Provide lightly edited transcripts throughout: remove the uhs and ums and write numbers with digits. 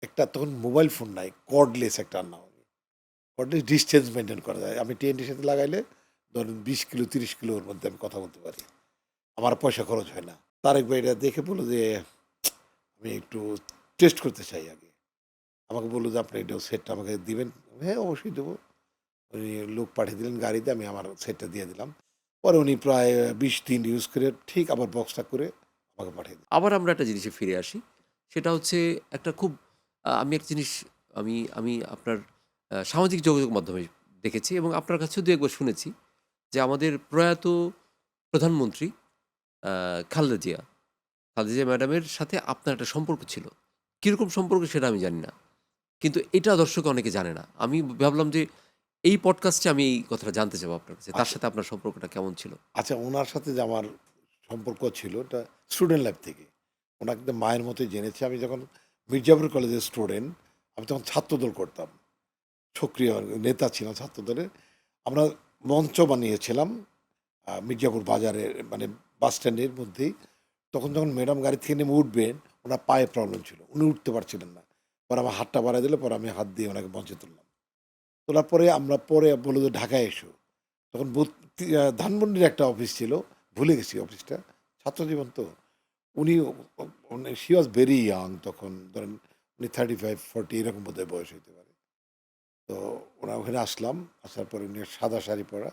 একটা তখন mobile phone নাই, কর্ডলেস একটা আনলাম আমি। কর্ডলেস ডিসটেন্স মেইনটেইন করা যায়। আমি টিএনটির সাথে লাগাইলে ধরেন ২০ কিলো ৩০ কিলোর মধ্যে আমি কথা বলতে পারি। আমার পয়সা খরচ হয় না। তারেক ভাই এটা দেখে বলল যে, "আমি একটু টেস্ট করতে চাই আগে।" আমাকে বলল যে, "আপনি এটা সেটটা আমাকে দিবেন?" "হ্যাঁ, অবশ্যই দেবো।" উনি লোক পাঠিয়ে দিলেন গাড়িতে, আমি আমার সেটটা দিয়ে দিলাম। পরে উনি প্রায় ২০ দিন ইউজ করে ঠিক আবার বক্সটা করে আমাকে পাঠিয়ে দিলেন। আবার আমরা একটা জিনিসে ফিরে আসি। সেটা হচ্ছে একটা খুব আমি একটা জিনিস আমি আমি আপনার সামাজিক যোগাযোগ মাধ্যমে দেখেছি এবং আপনার কাছেও ২-১ বার শুনেছি যে আমাদের প্রয়াত প্রধানমন্ত্রী আ খালেদা জিয়া, খালেদা জিয়া ম্যাডামের সাথে আপনার একটা সম্পর্ক ছিল। কিরকম সম্পর্ক সেটা আমি জানি না। কিন্তু এটা দর্শক অনেকে জানে না। আমি ভাবলাম যে এই পডকাস্টে আমি এই কথাটা জানতে চাবো আপনার কাছে। তার আচ্ছা, সাথে আপনার সম্পর্কটা কেমন ছিল? আচ্ছা উনার সাথে যে আমার সম্পর্ক ছিল এটা স্টুডেন্ট লাইফ থেকে। উনাকে একদম মায়ের মতোই জেনেছি। আমি যখন মির্জাপুর কলেজের স্টুডেন্ট, আমি তখন ছাত্রদল করতাম। সক্রিয় নেতা ছিলাম ছাত্রদলের। আমরা মঞ্চ বানিয়েছিলাম মির্জাপুর বাজারে মানে বাস স্ট্যান্ডের মধ্যেই। তখন যখন ম্যাডাম গাড়ি থেকে নেমে উঠবেন, উনার পায়ে প্রবলেম ছিল। উনি উঠতে পারছিলেন না। পরে আমার হাতটা বাড়ায় দিলে পরে আমি হাত দিয়ে ওনাকে মঞ্চে তুললাম। তোলার পরে আমরা পরে বলল যে, "ঢাকায় এসো।" তখন ধানমন্ডির একটা অফিস ছিল। ভুলে গেছি অফিসটা। ছাত্রজীবন তো। উনি শি ওয়াজ ভেরি ইয়াং তখন ধরেন উনি 35-40 এরকম বোধহয় বয়স হইতে পারে। তো ওখানে আসলাম। আসার পরে উনি সাদা শাড়ি পরা।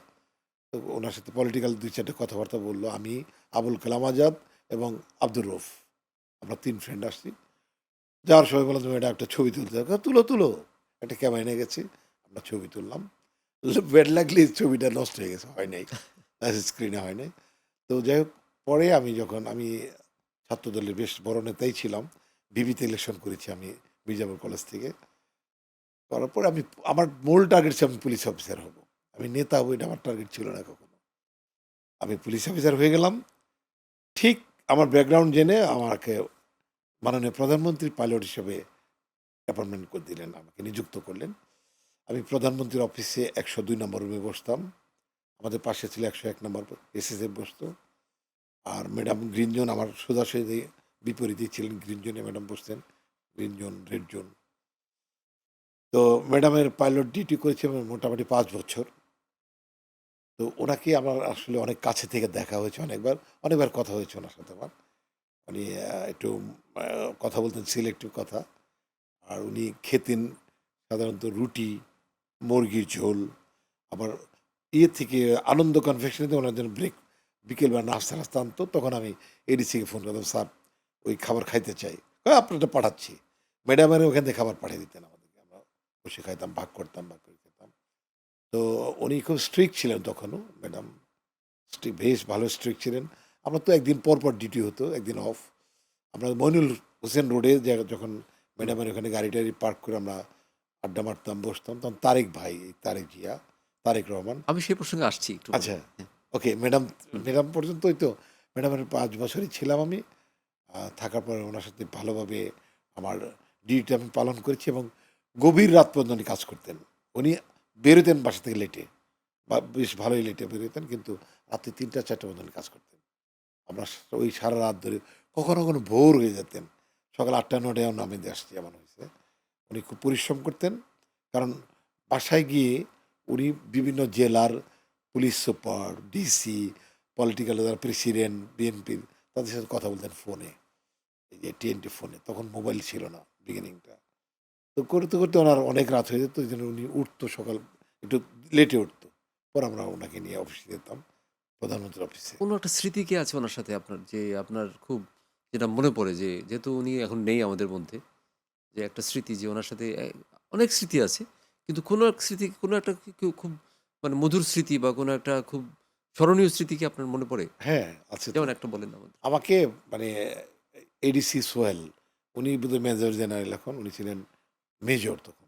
তো ওনার সাথে পলিটিক্যাল ২-৪ টা কথাবার্তা বলল। আমি, আবুল কালাম আজাদ এবং আব্দুর রউফ। আমরা ৩ ফ্রেন্ড আসছি। যাওয়ার সময় বললাম, "তুমি এটা একটা ছবি তুলতে হবে।" "তুলো, তুলো।" একটা ক্যামেরা নিয়ে গেছি। আমরা ছবি তুললাম। ব্যাড লাকলি ছবিটা নষ্ট হয়ে গেছে। হয় নাই। স্ক্রিনে হয় নাই। তো যাই হোক পরে আমি ছাত্রদলের বেশ বড় নেতাই ছিলাম। ডিবিতে ইলেকশন করেছি আমি মির্জাপুর কলেজ থেকে। করার পরে আমার মূল টার্গেট ছিল আমি পুলিশ অফিসার হব। আমি নেতা হব এটা আমার টার্গেট ছিল না কখনো। আমি পুলিশ অফিসার হয়ে গেলাম। ঠিক আমার ব্যাকগ্রাউন্ড জেনে আমাকে মাননীয় প্রধানমন্ত্রী পাইলট হিসেবে অ্যাপয়েন্টমেন্ট করে দিলেন। আমাকে নিযুক্ত করলেন। আমি প্রধানমন্ত্রীর অফিসে ১০২ নম্বর রুমে বসতাম। আমাদের পাশে ছিল ১০১ নম্বর এসএসএফ বসতো। আর ম্যাডাম গ্রিন জোন আমার সোজাসুজি বিপরীতেই ছিলেন। গ্রিন জোনে ম্যাডাম বসতেন। Green zone, red zone. তো ম্যাডামের পাইলট ডিউটি করেছি আমি মোটামুটি ৫ বছর। তো উনাকে আমার আসলে অনেক কাছে থেকে দেখা হয়েছে অনেকবার। অনেকবার কথা হয়েছে উনার সাথে আমার। উনি একটু আ কথা বলতেন সিলেক্টিভ কথা। আর উনি খেতেন সাধারণত রুটি, মুরগির ঝোল। আবার থেকে আনন্দ কনফেকশনারিতে ওনার জন্য বিকেলবেলা নাস্তা-টাস্তা আনতো। তখন আমি এডিসিকে ফোন করতাম, "স্যার ওই খাবার খাইতে চাই।" আপনারটা পাঠাচ্ছি।" ম্যাডামের ওখান থেকে খাবার পাঠিয়ে দিতেন আমাদেরকে। আমরা বসে খাইতাম, ভাগ করতাম, ভাগ করে খেতাম। তো উনি খুব স্ট্রিক্ট ছিলেন তখনও ম্যাডাম। বেশ ভালো স্ট্রিক্ট ছিলেন। আমরা তো একদিন পর, পর ডিউটি হতো, একদিন অফ। আমরা মইনুল হোসেন রোডে যখন হুম। ম্যাডামের ওখানে গাড়ি-টাড়ি পার্ক করে আমরা আড্ডা মারতাম, বসতাম। তখন তারেক ভাই, তারেক জিয়া, তারেক রহমান। আমি সেই প্রসঙ্গে আসছি একটু পরে। আচ্ছা, হ্যাঁ, ওকে হুম। ম্যাডাম পর্যন্তই তো ম্যাডামের ৫ বছরই ছিলাম আমি। থাকার পরে উনার সাথে ভালোভাবে আমার ডিউটি আমি পালন করেছি এবং গভীর রাত পর্যন্ত উনি কাজ করতেন। উনি বেরোতেন বাসা থেকে লেটে বা বেশ ভালোই লেটে বেরোতেন কিন্তু রাত্রি ৩টা-৪টা পর্যন্ত উনি কাজ করতেন। আমরা ওই সারারাত ধরে কখনো, কখনো ভোর হয়ে যেতেন। সকাল ৮টা-৯টায়ও নামিয়ে দিয়ে আসছি এমন হয়েছে। উনি খুব পরিশ্রম করতেন। কারণ বাসায় গিয়ে উনি বিভিন্ন জেলার পুলিশ সুপার, ডিসি, পলিটিক্যাল যারা প্রেসিডেন্ট, বিএনপির তাদের সাথে কথা বলতেন ফোনে। এই যে টিএনটি ফোনে। তখন মোবাইল ছিল না বিগিনিংটা। তো করতে, করতে ওনার অনেক রাত হয়ে যেত। এইজন্য উনি উঠতো সকাল একটু লেটে উঠতো। পরে আমরা উনাকে নিয়ে অফিসে যেতাম। প্রধানমন্ত্রীর অফিসে। কোনো একটা স্মৃতি কি আছে উনার সাথে আপনার? যে আপনার খুব যেটা মনে পড়ে যে যেহেতু উনি এখন নেই আমাদের মধ্যে, যে একটা স্মৃতি যে উনার সাথে অনেক স্মৃতি আছে। কিন্তু কোনো এক স্মৃতি কোনো একটা খুব মানে মধুর স্মৃতি বা কোনো একটা খুব স্মরণীয় স্মৃতি কি আপনার মনে পড়ে? হ্যাঁ, আছে তো। যেমন একটা বলেন আমাদের। আমাকে মানে এডিসি সোহেল উনি বোধহয় মেজর জেনারেল এখন। উনি ছিলেন মেজর তখন।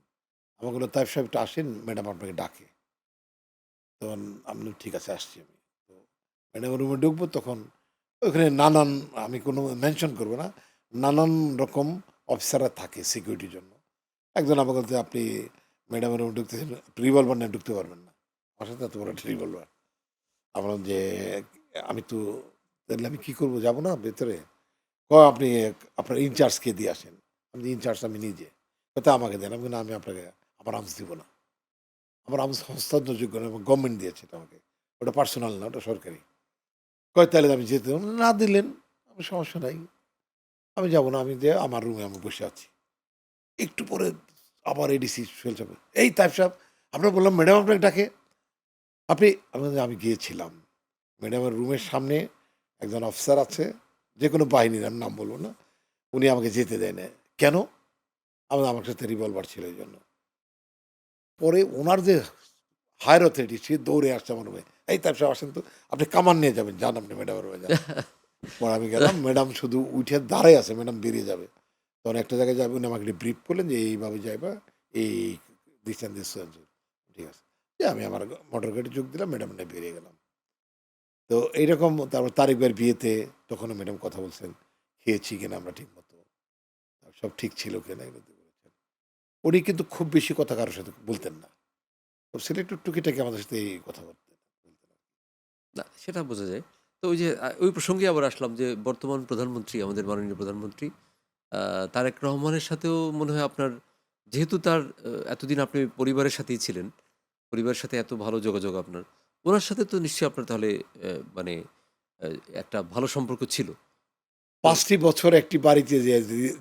আমাকে বলল, "তাইফ সাহেব একটু আসেন, ম্যাডাম আপনাকে ডাকে।" তখন আমি বললাম, "ঠিক আছে আসছি আমি।" তো ম্যাডামের রুমে ঢুকবো তখন ওখানে নানান আমি কোনো মেনশন করব না। নানান রকম অফিসাররা থাকে সিকিউরিটির জন্য। একজন আমাকে বলছে, "আপনি ম্যাডামের রুমে ঢুকতেছেন, রিভলভার নিয়ে ঢুকতে পারবেন না।" আমার সাথে এত বড় একটা রিভলভার। আমি বললাম যে, "আমি তো তাহলে আমি কি করব? যাব না ভেতরে?" "আপনি আপনার ইনচার্জকে দিয়ে আসেন।" আমি ইনচার্জ আমি নিজে। তা আমাকে দেন। আমি বললাম, "না, আমি আপনাকে আমার আর্মস দিব না। আমার আর্মস হস্তান্তরযোগ্য না এবং গভর্নমেন্ট দিয়েছে এটা আমাকে। ওটা পার্সোনাল না, ওটা সরকারি।" কয়, "তাহলে আমি যেতে দেব না।" "না দিলেন, আমি সমস্যা নাই। আমি যাব না। আমি যেয়ে আমার রুমে আমি বসে আছি।" একটু পরে আবার এডিসি সোহেল সাহেব, "এই তাইব সাহেব, আপনার বললাম ম্যাডাম আপনাকে ডাকে। আপনি" আমি বললাম, "আমি গিয়েছিলাম। ম্যাডামের রুমের সামনে একজন অফিসার আছে, যেকোনো বাহিনীর, আমি নাম বলব না। উনি আমাকে যেতে দেয় নাই।" "কেন?" আমি বললাম, "আমার সাথে রিভলভার ছিল এইজন্য।" পরে উনার যে হায়ার অথরিটি সে দৌড়ে আসছে আমার রুমে। "এই তাইব সাহেব আসেন তো। আপনি কামান নিয়ে যাবেন। যান আপনি ম্যাডামের রুমে যান।" পরে আমি গেলাম। ম্যাডাম শুধু উঠে দাঁড়ায় আছে। ম্যাডাম বেরিয়ে যাবে। তখন একটা জায়গায় যাবে, উনি আমাকে ব্রিফ করলেন যে, "এইভাবে যাইবা, এই this and this and this." ঠিক আছে। যে আমি আমার মোটর গাড়ি যোগ দিলাম, ম্যাডাম নিয়ে বেরিয়ে গেলাম। তো এইরকম তারপর তারেক ভাইয়ের বিয়েতে তখনও ম্যাডাম কথা বলছেন, খেয়েছি কিনা আমরা ঠিকমতো, সব ঠিক ছিল কিনা এগুলো দিয়ে বলেছেন। উনি কিন্তু খুব বেশি কথা কারো সাথে বলতেন না। তো সিলেক্টেড টুকিটাকি আমাদের সাথে এই কথা বলতেন। না, সেটা বোঝা যায়। তো ওই যে ওই প্রসঙ্গে আবার আসলাম যে বর্তমান প্রধানমন্ত্রী, আমাদের মাননীয় প্রধানমন্ত্রী তারেক রহমানের সাথেও মনে হয় আপনার, যেহেতু তার এতদিন আপনি পরিবারের সাথেই ছিলেন, পরিবারের সাথে এত ভালো যোগাযোগ আপনার, উনার সাথে তো নিশ্চয়ই আপনার তাহলে মানে অ্যা একটা ভালো সম্পর্ক ছিল। তো ৫ টি বছর একটি বাড়িতে যে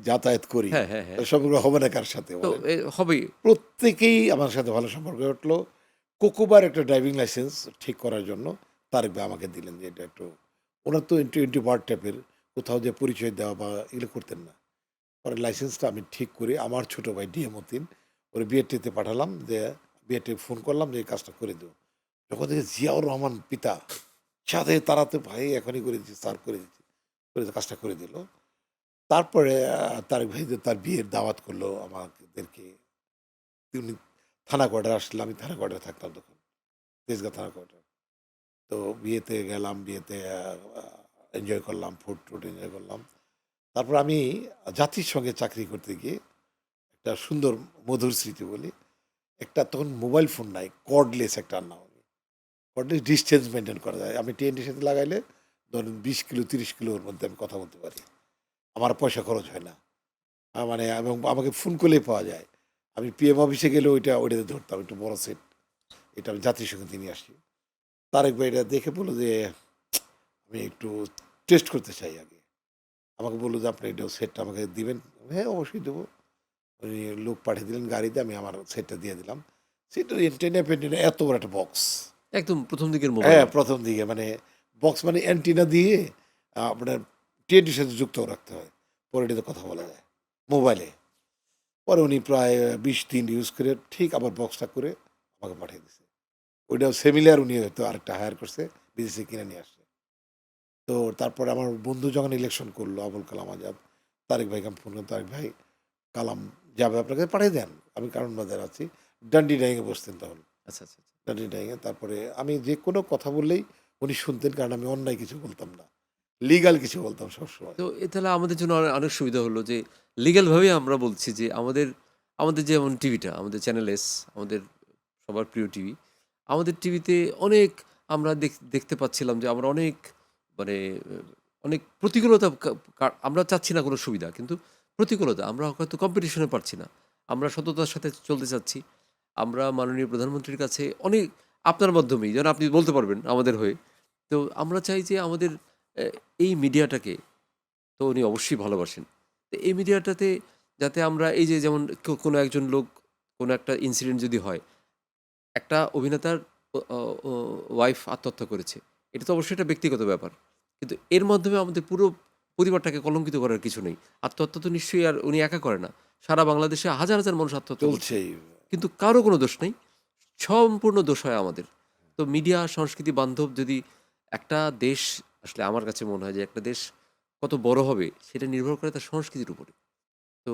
যাতায়াত করি, হ্যাঁ, হ্যাঁ, হ্যাঁ। সম্পর্ক হবে না কার সাথে তো বলেন? হবেই। প্রত্যেকেই আমার সাথে ভালো সম্পর্ক উঠলো। কোকোবার একটা ড্রাইভিং লাইসেন্স ঠিক করার জন্য তারেক ভাই আমাকে দিলেন যে এটা একটু, ওনার তো ইন্ট্রোভার্ট টাইপের, কোথাও যে পরিচয় দেওয়া বা এগুলো করতেন না। পরে লাইসেন্সটা আমি ঠিক করে আমার ছোট ভাই ডিএ মতিন ওরে বিএডটিতে পাঠালাম, যে বিএডটি ফোন করলাম যে এই কাজটা করে দেবো। যখন দেখি জিয়াউর রহমান পিতা, সাথে তাড়াতে, "ভাই এখনই করে দিচ্ছি, স্যার করে দিচ্ছি।" করে কাজটা করে দিল। তারপরে তারেক ভাই যে তার বিয়ের দাওয়াত করলো আমাদেরকে। উনি থানা কোয়ার্টারে আসলে, আমি থানা কোয়ার্টারে থাকতাম তখন। তেজগাঁ থানা কোয়ার্টার। তো বিয়েতে গেলাম, বিয়েতে এনজয় করলাম, ফুড-টুড এনজয় করলাম। তারপর আমি জাতির সঙ্গে চাকরি করতে গিয়ে একটা সুন্দর মধুর স্মৃতি বলি। একটা তখন মোবাইল ফোন নাই, কর্ডলেস একটা আনলাম আমি। কর্ডলেস ডিসট্যান্স মেইনটেইন করা যায়। আমি টিএনটির সাথে লাগাইলে ধরেন ২০ কিলো ৩০ কিলোর মধ্যে আমি কথা বলতে পারি। আমার পয়সা খরচ হয় না। মানে এবং আমাকে ফোন করলেই পাওয়া যায়। আমি পিএম অফিসে গেলে ওইটাতে ধরতাম, একটু বড় সেট। এটা আমি জাতির সঙ্গে নিয়ে আসি। তারেক ভাই এটা দেখে বলল যে, "আমি একটু টেস্ট করতে চাই আগে।" আমাকে বলল যে, "আপনি এটা সেটটা আমাকে দিবেন?" "হ্যাঁ, অবশ্যই দেবো।" উনি লোক পাঠিয়ে দিলেন গাড়িতে, আমি আমার সেটটা দিয়ে দিলাম। সেটার এন্টেনা-ফেন্টেনা এত বড় একটা বক্স। একদম ১ম দিকের মোবাইল হ্যাঁ, আরকি। ১ম দিকে মানে বক্স মানে অ্যান্টেনা দিয়ে আপনার টিএনটির সাথে যুক্ত রাখতে হয়। পরে এটাতে কথা বলা যায় মোবাইলে। পরে উনি প্রায় ২০ দিন ইউজ করে ঠিক আবার বক্সটা করে আমাকে পাঠিয়ে দিছে। ওইটাও সিমিলার, উনি হয়তো আরেকটা হায়ার করছে, বিদেশে কিনে নিয়ে আসছে। তো তারপরে আমার বন্ধু যখন ইলেকশন করলো, আবুল কালাম আজাদ, তারেক ভাইকে আমি ফোন করলাম, "তারেক ভাই, কালাম যাবে, আপনাকে পাঠিয়ে দেন।" আমি কারণ বাজারে আছি। ডান্ডি ডাইংয়ে বসতেন তখন। আচ্ছা, আচ্ছা, আচ্ছা। ডান্ডি ডাইংয়ে তারপরে আমি যেকোনো কথা বললেই উনি শুনতেন, কারণ আমি অন্যায় কিছু বলতাম না। লিগ্যাল কিছু বলতাম সবসময়। তো তাহলে আমাদের জন্য অনেক সুবিধা হলো যে লিগ্যাল ভাবেই আমরা বলছি যে আমাদের, আমাদের যেমন টিভিটা, আমাদের চ্যানেল এস, আমাদের সবার প্রিয় টিভি। আমাদের টিভিতে অনেক আমরা দেখতে পাচ্ছিলাম যে আমরা অনেক মানে অনেক প্রতিকূলতা আমরা চাচ্ছি না কোনো সুবিধা। কিন্তু প্রতিকূলতা আমরা হয়তো কম্পিটিশনে পারছি না। আমরা সততার সাথে চলতে চাচ্ছি। আমরা মাননীয় প্রধানমন্ত্রীর কাছে অনেক, আপনার মাধ্যমেই যেন আপনি বলতে পারবেন আমাদের হয়ে। তো আমরা চাই যে আমাদের এ এই মিডিয়াটাকে, তো উনি অবশ্যই ভালোবাসেন। তো এই মিডিয়াটাতে যাতে আমরা এই যে যেমন কোনো একজন লোক, কোনো একটা ইনসিডেন্ট যদি হয়, একটা অভিনেতার ও অ ও ওয়াইফ আত্মহত্যা করেছে। এটা তো অবশ্যই একটা ব্যক্তিগত ব্যাপার। কিন্তু এর মাধ্যমে আমাদের পুরো পরিবারটাকে কলঙ্কিত করার কিছু নেই। আত্মহত্যা তো নিশ্চয়ই আর উনি একা করে না। সারা বাংলাদেশে হাজার, হাজার মানুষ আত্মহত্যা করছে। চলছেই। কিন্তু কারো কোনো দোষ নেই। সম্পূর্ণ দোষ হয় আমাদের। তো মিডিয়া সংস্কৃতি বান্ধব যদি একটা দেশ, আসলে আমার কাছে মনে হয় যে একটা দেশ কত বড় হবে সেটা নির্ভর করে তার সংস্কৃতির উপরে। তো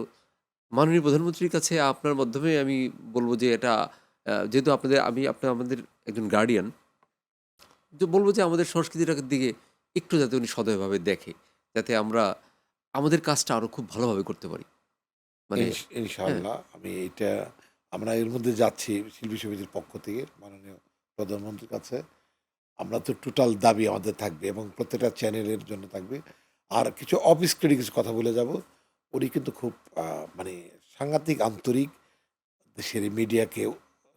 মাননীয় প্রধানমন্ত্রীর কাছে আপনার মাধ্যমে আমি বলব যে এটা যেহেতু আপনি আমাদের একজন গার্ডিয়ান, যে বলব যে আমাদের সংস্কৃতিটার দিকে একটু যাতে উনি সদয়ভাবে দেখে। যাতে আমরা আমাদের কাজটা আরো খুব ভালোভাবে করতে পারি। মানে হ্যাঁ, ইনশাআল্লাহ আমি এইটা, আমরা এর মধ্যে যাচ্ছি শিল্পী সমিতির পক্ষ থেকে মাননীয় প্রধানমন্ত্রীর কাছে। আমরা তো টোটাল দাবি আমাদের থাকবে এবং প্রত্যেকটা চ্যানেলের জন্য থাকবে। আর কিছু অফ স্ক্রিনে কিছু কথা বলে যাব। উনি কিন্তু খুব মানে সাংঘাতিক আন্তরিক, দেশের এই মিডিয়াকে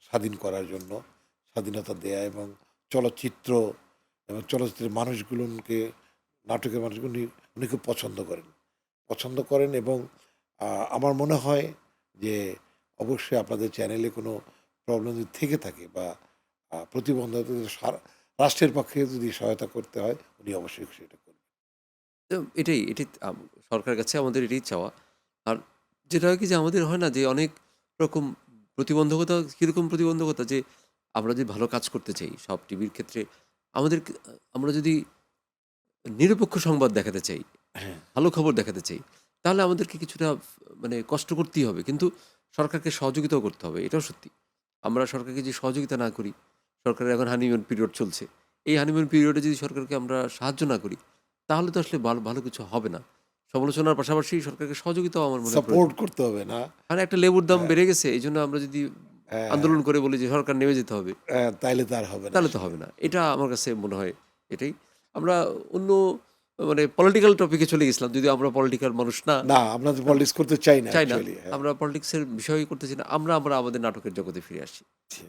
স্বাধীন করার জন্য, স্বাধীনতা দেয়া, এবং চলচ্চিত্র এবং চলচ্চিত্রের মানুষগুলোকে, নাটকের মানুষগুলো উনি খুব পছন্দ করেন। এবং আমার মনে হয় যে অবশ্যই আপনাদের চ্যানেলে কোনো প্রবলেম যদি থেকে থাকে বা প্রতিবন্ধকতা যদি রাষ্ট্রের পক্ষে যদি সহায়তা করতে হয়, উনি অবশ্যই সেটা করবেন। তো এটাই সরকারের কাছে আমাদের এটাই চাওয়া। আর যেটা হয় কি যে আমাদের হয় না যে অনেক রকম প্রতিবন্ধকতা, কীরকম প্রতিবন্ধকতা যে আমরা যদি ভালো কাজ করতে চাই সব টিভির ক্ষেত্রে আমাদের আমরা যদি নিরপেক্ষ সংবাদ দেখাতে চাই, হ্যাঁ, ভালো খবর দেখাতে চাই, তাহলে আমাদেরকে কিছুটা মানে কষ্ট করতেই হবে। কিন্তু সরকারকে সহযোগিতাও করতে হবে। এটাও সত্যি। আমরা সরকারকে যদি সহযোগিতা না করি, সরকারের এখন হানিমুন পিরিয়ড চলছে। এই হানিমুন পিরিয়ডে যদি সরকারকে আমরা সাহায্য না করি, তাহলে তো আসলে ভালো কিছু হবে না। সমালোচনার পাশাপাশি সরকারকে সহযোগিতাও আমার মনে হয় সাপোর্ট প্রয়োজন। করতে হবে না? আর একটা লেবুর দাম হ্যাঁ, বেড়ে গেছে, এইজন্য আমরা যদি হ্যাঁ, আন্দোলন করে বলি যে সরকার নেমে যেতে হবে, তাইলে তার হবে না তাহলে তো আসলে। হবে না। এটা আমার কাছে মনে হয় এটাই। আমরা অন্য মানে পলিটিক্যাল টপিকে চলে গেছিলাম। যদিও আমরা পলিটিক্যাল মানুষ না, না, আমরা তো পলিটিক্স করতে চাই না চাই না। অ্যাকচুয়ালি। হ্যাঁ, আমরা পলিটিক্সের বিষয় করতেছি না। আমরা আমাদের নাটকের জগতে ফিরে আসি। জি।